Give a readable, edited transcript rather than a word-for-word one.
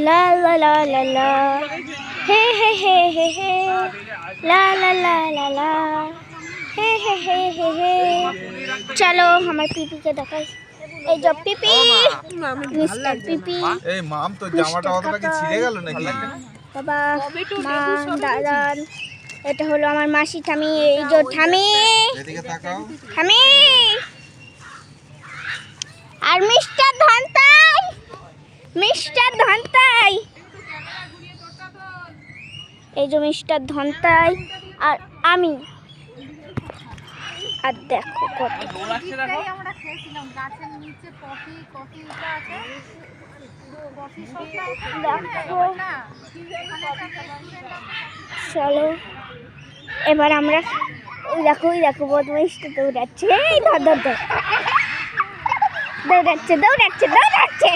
লা লা লা লা লা হে হে হে হে হে লা লা লা লা লা হে হে হে হে হে। চলো আমার পিপিকে দেখাই। এই যে পিপি, মিস্টার পিপি। এই মাম তো জামাটা অতটা কি ছিঁড়ে গেল নাকি? বাবা, মা, দাদান, এটা হলো আমার মাসি ঠামি। এই যে ঠামি, এদিকে তাকাও। ঠামি আর মিস্টার ধনতাই, মিস্টার ধনতাই। এই যে মিস্টার ধনতাই আর আমি। আর দেখো কত আমরা খেয়েছিলাম গাছের নিচে কফিটা আছে। চলো এবার আমরা ওই দেখো বদমাইশটা দৌড়াচ্ছে। এই ধর ধর ধর, দৌড়াচ্ছে দৌড়াচ্ছে দৌড়াচ্ছে।